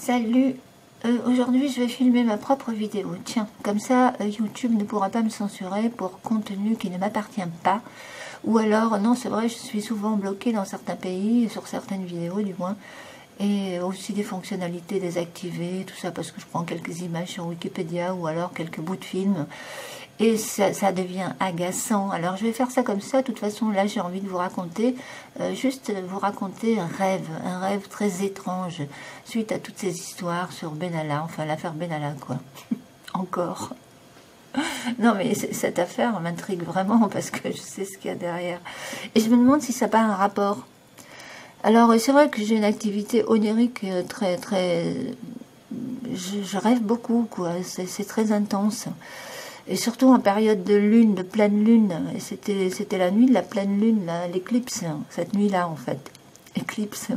Salut, aujourd'hui je vais filmer ma propre vidéo, tiens, comme ça YouTube ne pourra pas me censurer pour contenu qui ne m'appartient pas, ou alors, non c'est vrai, je suis souvent bloquée dans certains pays, sur certaines vidéos du moins, et aussi des fonctionnalités désactivées, tout ça parce que je prends quelques images sur Wikipédia ou alors quelques bouts de films, et ça devient agaçant. Alors je vais faire ça comme ça. De toute façon là j'ai envie de vous raconter, juste vous raconter un rêve très étrange, suite à toutes ces histoires sur Benalla, enfin l'affaire Benalla quoi, encore. Non mais cette affaire m'intrigue vraiment parce que je sais ce qu'il y a derrière. Et je me demande si ça n'a pas un rapport. Alors c'est vrai que j'ai une activité onirique très... Je rêve beaucoup quoi, c'est très intense. Et surtout en période de lune, de pleine lune. Et c'était la nuit de la pleine lune, l'éclipse, cette nuit-là en fait. Éclipse.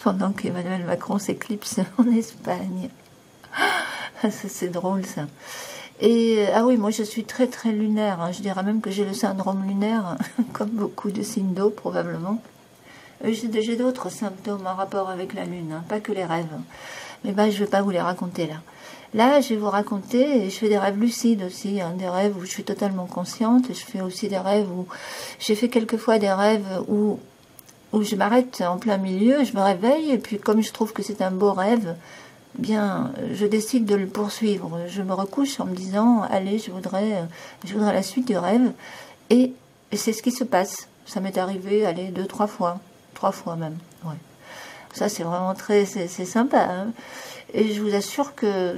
Pendant qu'Emmanuel Macron s'éclipse en Espagne. C'est drôle ça. Et ah oui, moi je suis très très lunaire. Hein. Je dirais même que j'ai le syndrome lunaire, comme beaucoup de signes d'eau probablement. J'ai d'autres symptômes en rapport avec la lune, hein, pas que les rêves. Mais ben, je ne vais pas vous les raconter là. Là, je vais vous raconter, et je fais des rêves lucides aussi, hein, des rêves où je suis totalement consciente. Je fais aussi des rêves où... J'ai fait quelquefois des rêves où je m'arrête en plein milieu, je me réveille, et puis comme je trouve que c'est un beau rêve, bien, je décide de le poursuivre. Je me recouche en me disant, allez, je voudrais la suite du rêve. Et c'est ce qui se passe. Ça m'est arrivé, allez, 2-3 fois. 3 fois même, ouais. Ça, c'est vraiment c'est sympa, hein. Et je vous assure que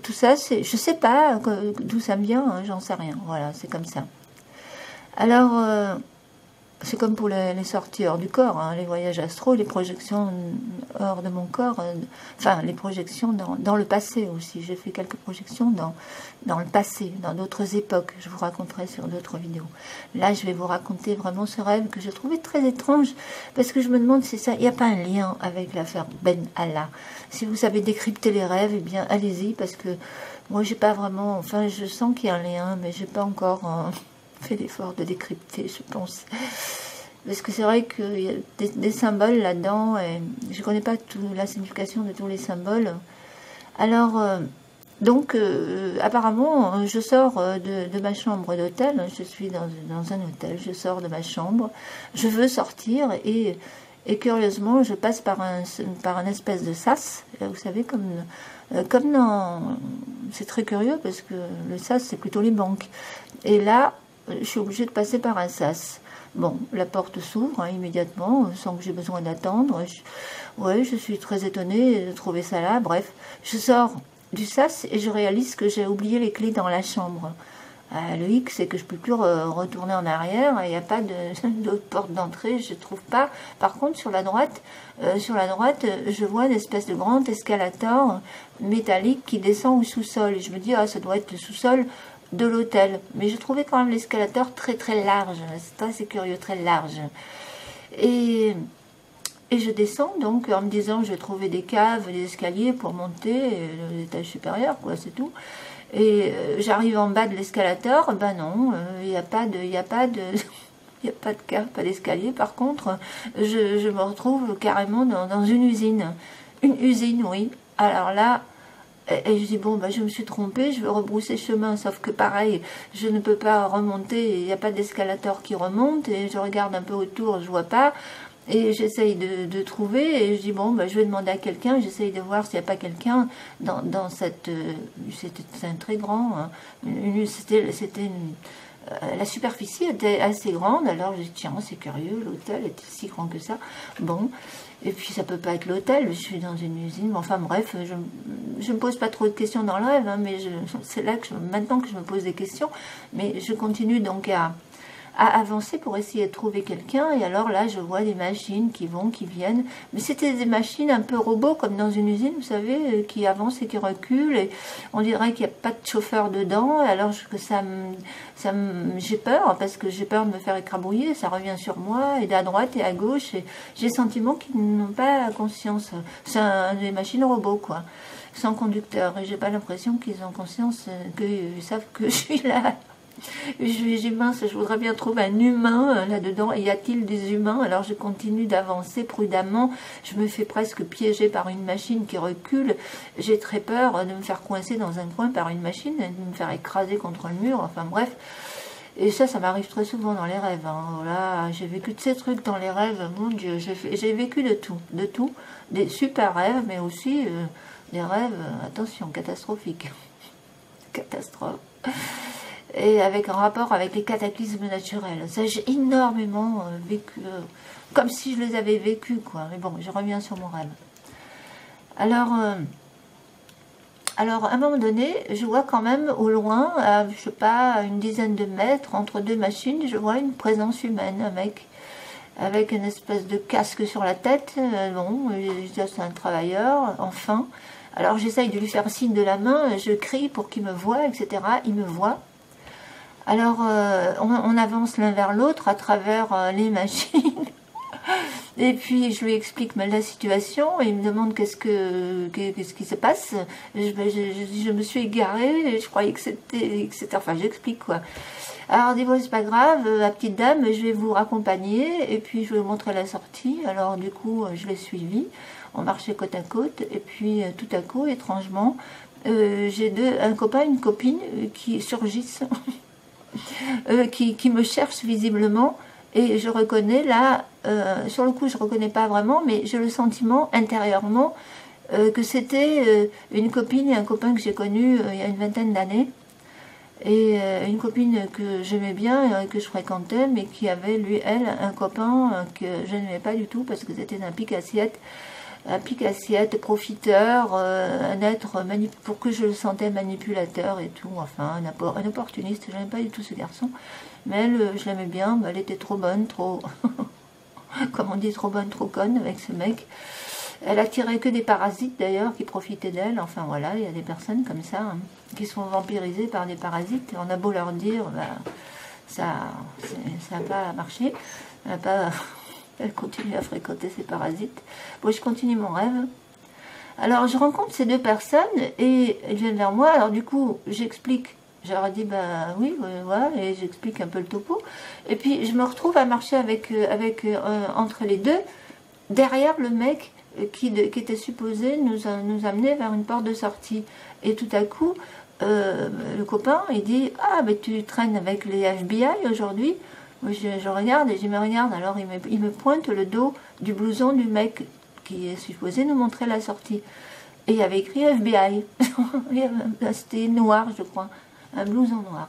tout ça, je sais pas d'où ça me vient, hein, j'en sais rien. Voilà, c'est comme ça. Alors, c'est comme pour les sorties hors du corps, hein, les voyages astro, les projections hors de mon corps, enfin, les projections dans le passé aussi. J'ai fait quelques projections dans le passé, dans d'autres époques. Je vous raconterai sur d'autres vidéos. Là, je vais vous raconter vraiment ce rêve que j'ai trouvé très étrange, parce que je me demande si ça, il n'y a pas un lien avec l'affaire Benalla. Si vous savez décrypter les rêves, eh bien, allez-y, parce que moi, j'ai pas vraiment, enfin, je sens qu'il y a un lien, mais j'ai pas encore... fait l'effort de décrypter, je pense. Parce que c'est vrai qu'il y a des symboles là-dedans, et je ne connais pas la signification de tous les symboles. Alors, donc, apparemment, je sors de ma chambre d'hôtel, je suis dans un hôtel, je sors de ma chambre, je veux sortir, et curieusement, je passe par un espèce de sas, vous savez, comme dans... C'est très curieux, parce que le sas, c'est plutôt les banques. Et là, je suis obligée de passer par un sas. Bon, la porte s'ouvre hein, immédiatement, sans que j'ai besoin d'attendre. Je suis très étonnée de trouver ça là. Bref, je sors du sas et je réalise que j'ai oublié les clés dans la chambre. Le hic, c'est que je ne peux plus retourner en arrière. Il n'y a pas d'autre porte d'entrée, je ne trouve pas. Par contre, sur la droite, je vois une espèce de grand escalator métallique qui descend au sous-sol. Et je me dis, ah, ça doit être le sous-sol de l'hôtel, mais je trouvais quand même l'escalator très très large, c'est assez curieux, très large. Et je descends donc en me disant je vais trouver des caves, des escaliers pour monter l'étage supérieur, quoi, c'est tout. Et j'arrive en bas de l'escalator, ben non, il n'y a pas de cave, pas d'escalier. Par contre, je me retrouve carrément dans une usine. Une usine, oui. Alors là, et je dis, bon, bah, je me suis trompée, je vais rebrousser chemin, sauf que pareil, je ne peux pas remonter, il n'y a pas d'escalator qui remonte, et je regarde un peu autour, je vois pas, et j'essaye de trouver, et je dis, bon, bah, je vais demander à quelqu'un, j'essaye de voir s'il n'y a pas quelqu'un dans cette... c'est très grand, hein, la superficie était assez grande, alors je dis, tiens, c'est curieux, l'hôtel est si grand que ça, bon... Et puis ça peut pas être l'hôtel, je suis dans une usine, enfin bref, je me pose pas trop de questions dans le rêve, hein, mais c'est là que maintenant que je me pose des questions, mais je continue donc à avancer pour essayer de trouver quelqu'un, et alors là je vois des machines qui vont, qui viennent, mais c'était des machines un peu robots, comme dans une usine, vous savez, qui avancent et qui reculent, et on dirait qu'il n'y a pas de chauffeur dedans, alors que j'ai peur, parce que j'ai peur de me faire écrabouiller, ça revient sur moi, et à droite et à gauche, et j'ai le sentiment qu'ils n'ont pas conscience, c'est des machines robots, quoi, sans conducteur, et j'ai pas l'impression qu'ils ont conscience, qu'ils savent que je suis là. Je lui dis, mince, je voudrais bien trouver un humain là-dedans. Y a-t-il des humains? Alors je continue d'avancer prudemment. Je me fais presque piéger par une machine qui recule. J'ai très peur de me faire coincer dans un coin par une machine, de me faire écraser contre le mur. Enfin bref. Et ça m'arrive très souvent dans les rêves. Hein. Voilà, j'ai vécu de ces trucs dans les rêves. Mon Dieu, j'ai vécu de tout. Des super rêves, mais aussi des rêves, attention, catastrophiques. Catastrophe. Et avec un rapport avec les cataclysmes naturels. Ça, j'ai énormément vécu, comme si je les avais vécus, quoi. Mais bon, je reviens sur mon rêve. Alors, à un moment donné, je vois quand même au loin, à, je sais pas, à une dizaine de mètres, entre deux machines, je vois une présence humaine, un mec, avec une espèce de casque sur la tête. Bon, c'est un travailleur, enfin. Alors, j'essaye de lui faire signe de la main, je crie pour qu'il me voie, etc. Il me voit. Alors, on avance l'un vers l'autre à travers les machines. Et puis, je lui explique la situation. Et il me demande qu'est-ce qui se passe. Je me suis égarée. Je croyais que c'était... Enfin, j'explique quoi. Alors, on dit, bon, c'est pas grave, la petite dame, je vais vous raccompagner. Et puis, je vais vous montrer la sortie. Alors, du coup, je l'ai suivi. On marchait côte à côte. Et puis, tout à coup, étrangement, j'ai un copain, une copine qui surgissent. Qui me cherche visiblement, et je reconnais là, sur le coup je reconnais pas vraiment, mais j'ai le sentiment intérieurement que c'était une copine et un copain que j'ai connu il y a une vingtaine d'années, et une copine que j'aimais bien, que je fréquentais, mais qui avait lui, elle, un copain que je n'aimais pas du tout parce que c'était un pique-assiette, profiteur, un être pour que je le sentais manipulateur et tout, enfin un opportuniste. Je n'aimais pas du tout ce garçon, mais elle, je l'aimais bien, elle était trop bonne, trop, comme on dit, trop bonne, trop conne avec ce mec. Elle attirait que des parasites d'ailleurs qui profitaient d'elle, enfin voilà, il y a des personnes comme ça, hein, qui sont vampirisées par des parasites, et on a beau leur dire, bah, ça n'a pas marché, ça n'a pas... Elle continue à fréquenter ces parasites. Bon, je continue mon rêve. Alors, je rencontre ces deux personnes et elles viennent vers moi. Alors, du coup, j'explique. Je leur dis, bah oui, voilà, et j'explique un peu le topo. Et puis, je me retrouve à marcher entre les deux, derrière le mec qui était supposé nous amener vers une porte de sortie. Et tout à coup, le copain, il dit, ah, mais tu traînes avec les FBI aujourd'hui? Je regarde et je me regarde, alors il me pointe le dos du blouson du mec qui est supposé nous montrer la sortie. Et il y avait écrit FBI. C'était noir, je crois. Un blouson noir.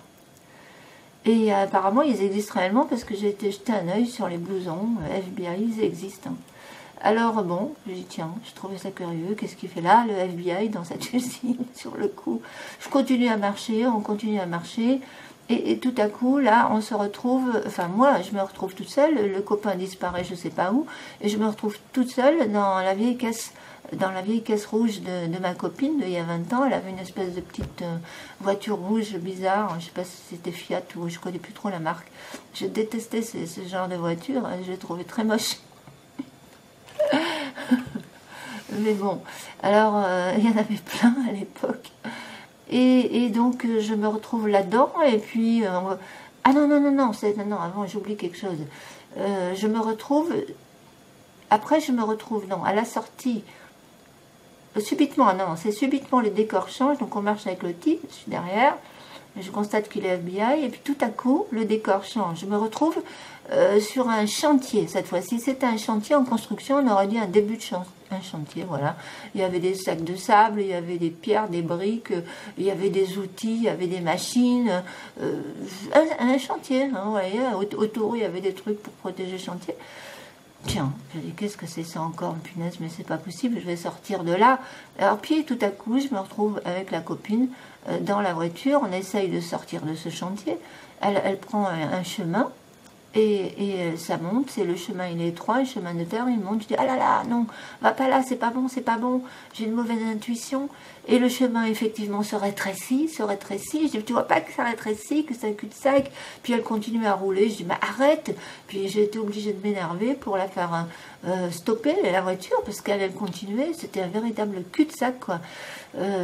Et apparemment, ils existent réellement parce que j'ai été jeter un œil sur les blousons. FBI, ils existent. Alors bon, je dis tiens, je trouvais ça curieux. Qu'est-ce qu'il fait là, le FBI, dans cette usine, sur le coup? Je continue à marcher, on continue à marcher. Et tout à coup, là, on se retrouve, enfin moi, je me retrouve toute seule, le copain disparaît, je ne sais pas où, et je me retrouve toute seule dans la vieille caisse rouge de ma copine d'il y a 20 ans. Elle avait une espèce de petite voiture rouge bizarre, je ne sais pas si c'était Fiat ou je ne connais plus trop la marque. Je détestais ce genre de voiture, je l'ai trouvée très moche. Mais bon, alors, il y en avait plein à l'époque. Et donc, je me retrouve là-dedans, et puis... ah non, avant, j'oublie quelque chose. Je me retrouve... Après, non, à la sortie, subitement, non, c'est subitement, les décors changent, donc on marche avec le type, je suis derrière, je constate qu'il est FBI, et puis tout à coup, le décor change. Je me retrouve sur un chantier, cette fois-ci. C'était un chantier en construction, on aurait dit un début de un chantier, voilà. Il y avait des sacs de sable, il y avait des pierres, des briques, il y avait des outils, il y avait des machines, un chantier, hein, vous voyez, autour il y avait des trucs pour protéger le chantier. Tiens, je dis, qu'est-ce que c'est ça encore, punaise, mais c'est pas possible, je vais sortir de là. Alors puis tout à coup, je me retrouve avec la copine dans la voiture, on essaye de sortir de ce chantier, elle prend un chemin, et ça monte, c'est le chemin, il est étroit, le chemin de terre, il monte, je dis, ah là là, non, va pas là, c'est pas bon, j'ai une mauvaise intuition, et le chemin, effectivement, se rétrécit, je dis, tu vois pas que ça rétrécit, que c'est un cul-de-sac, puis elle continue à rouler, je dis, mais arrête, puis j'ai été obligée de m'énerver pour la faire stopper la voiture parce qu'elle continuait. C'était un véritable cul-de-sac, quoi.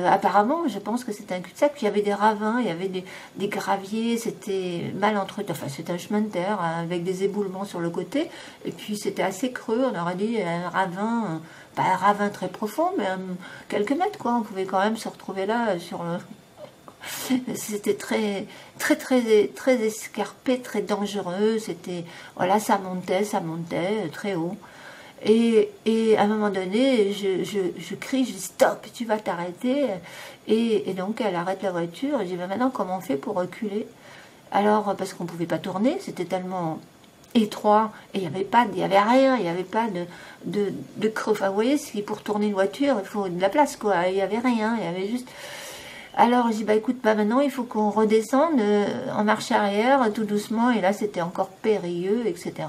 Apparemment, je pense que c'était un cul-de-sac. Puis il y avait des ravins, il y avait des graviers, c'était mal entretenu. Enfin, c'était un chemin de terre hein, avec des éboulements sur le côté. Et puis c'était assez creux, on aurait dit un ravin, pas un ravin très profond, mais quelques mètres, quoi. On pouvait quand même se retrouver là sur le. C'était très, très, très, très escarpé, très dangereux. C'était, voilà, ça montait très haut. Et à un moment donné, je crie, je dis stop, tu vas t'arrêter. Et donc elle arrête la voiture. Et je dis maintenant comment on fait pour reculer? Alors parce qu'on pouvait pas tourner, c'était tellement étroit et il y avait rien, il n'y avait pas de creux. Enfin, vous voyez, si pour tourner une voiture, il faut de la place, quoi. Il n'y avait rien, il y avait juste. Alors je dis bah écoute, bah maintenant il faut qu'on redescende en marche arrière tout doucement et là c'était encore périlleux, etc.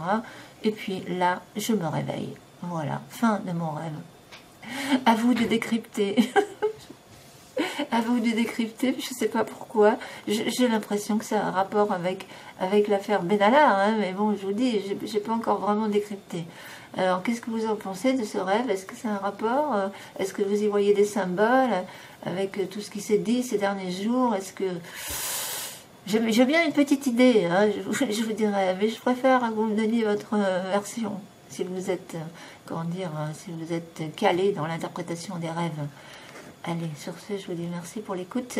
Et puis là je me réveille. Voilà, fin de mon rêve. À vous de décrypter. À vous de décrypter, je ne sais pas pourquoi. J'ai l'impression que ça a un rapport avec l'affaire Benalla, hein, mais bon, je vous dis, j'ai pas encore vraiment décrypté. Alors, qu'est-ce que vous en pensez de ce rêve? Est-ce que c'est un rapport? Est-ce que vous y voyez des symboles avec tout ce qui s'est dit ces derniers jours? Est-ce que... J'ai bien une petite idée, hein, je vous dirais, mais je préfère que vous me donniez votre version, si vous êtes, comment dire, si vous êtes calé dans l'interprétation des rêves. Allez, sur ce, je vous dis merci pour l'écoute.